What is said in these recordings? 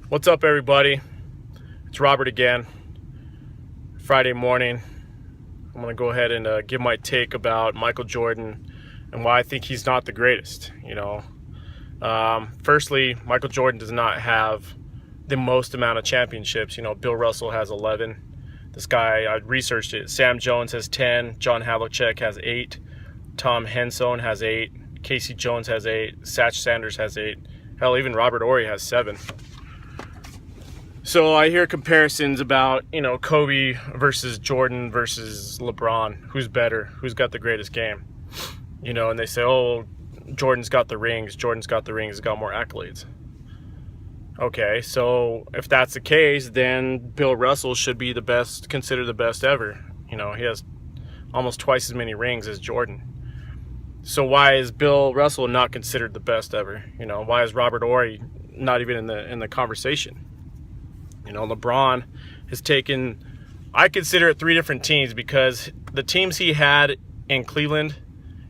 What's up, everybody? It's Robert again. Friday morning. I'm going to go ahead and give my take about Michael Jordan and why I think he's not the greatest. Firstly, Michael Jordan does not have the most amount of championships. Bill Russell has 11. This guy, I researched it. Sam Jones has 10. John Havlicek has 8. Tom Hensone has 8. Casey Jones has 8. Satch Sanders has 8. Hell, even Robert Horry has 7. So I hear comparisons about, Kobe versus Jordan versus LeBron. Who's better? Who's got the greatest game? And they say, oh, Jordan's got the rings. Jordan's got the rings. He's got more accolades. Okay, so if that's the case, then Bill Russell should be the best, considered the best ever. He has almost twice as many rings as Jordan. So why is Bill Russell not considered the best ever? Why is Robert Horry not even in the conversation? LeBron has taken, I consider it 3 different teams, because the teams he had in Cleveland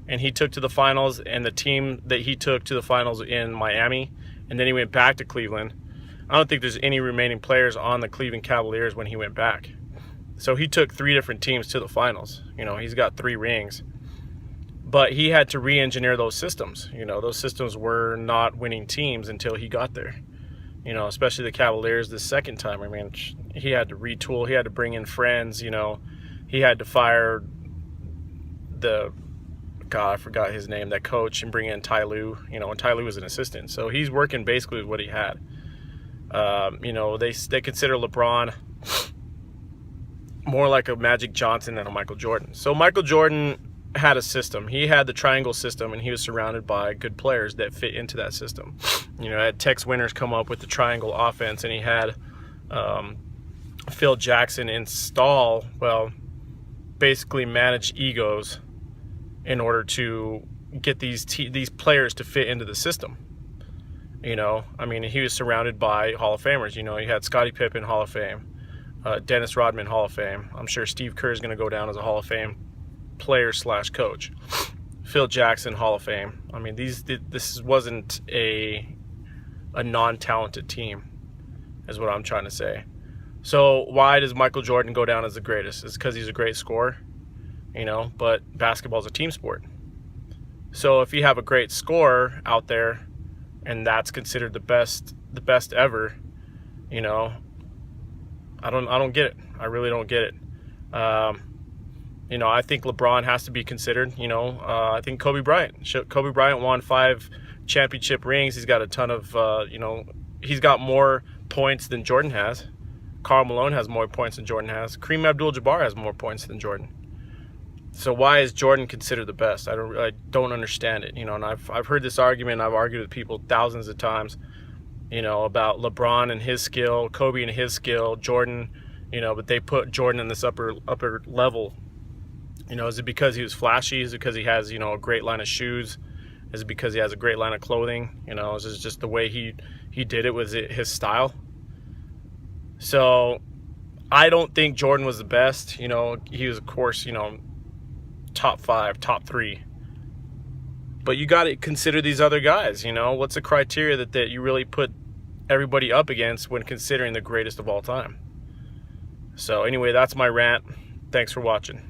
and he took to the finals, and the team that he took to the finals in Miami, and then he went back to Cleveland. I don't think there's any remaining players on the Cleveland Cavaliers when he went back. So he took 3 different teams to the finals. He's got 3 rings. But he had to re-engineer those systems. Those systems were not winning teams until he got there. Especially the Cavaliers this second time. He had to retool. He had to bring in friends. He had to fire I forgot his name, that coach, and bring in Ty Lue. And Ty Lue was an assistant. So he's working basically with what he had. They consider LeBron more like a Magic Johnson than a Michael Jordan. So Michael Jordan had a system. He had the triangle system, and he was surrounded by good players that fit into that system. Had Tex Winters come up with the triangle offense, and he had Phil Jackson basically manage egos in order to get these players to fit into the system. He was surrounded by Hall of Famers. He had Scottie Pippen, Hall of Fame, Dennis Rodman, Hall of Fame. I'm sure Steve Kerr is going to go down as a Hall of Fame player/coach. Phil Jackson, Hall of Fame. This wasn't a non-talented team, is what I'm trying to say. So why does Michael Jordan go down as the greatest? It's because he's a great scorer, but basketball's a team sport. So if you have a great scorer out there, and that's considered the best ever, I don't get it. I really don't get it. I think LeBron has to be considered. I think Kobe Bryant won 5 championship rings. He's got a ton of, he's got more points than Jordan has. Karl Malone has more points than Jordan has. Kareem Abdul-Jabbar has more points than Jordan. So why is Jordan considered the best? I don't understand it. And I've heard this argument. I've argued with people thousands of times, about LeBron and his skill, Kobe and his skill, Jordan, but they put Jordan in this upper level. Is it because he was flashy? Is it because he has, a great line of shoes? Is it because he has a great line of clothing? Is it just the way he did it? Was it his style? So I don't think Jordan was the best. He was, of course, top 5, top 3. But you got to consider these other guys. What's the criteria that you really put everybody up against when considering the greatest of all time? So anyway, that's my rant. Thanks for watching.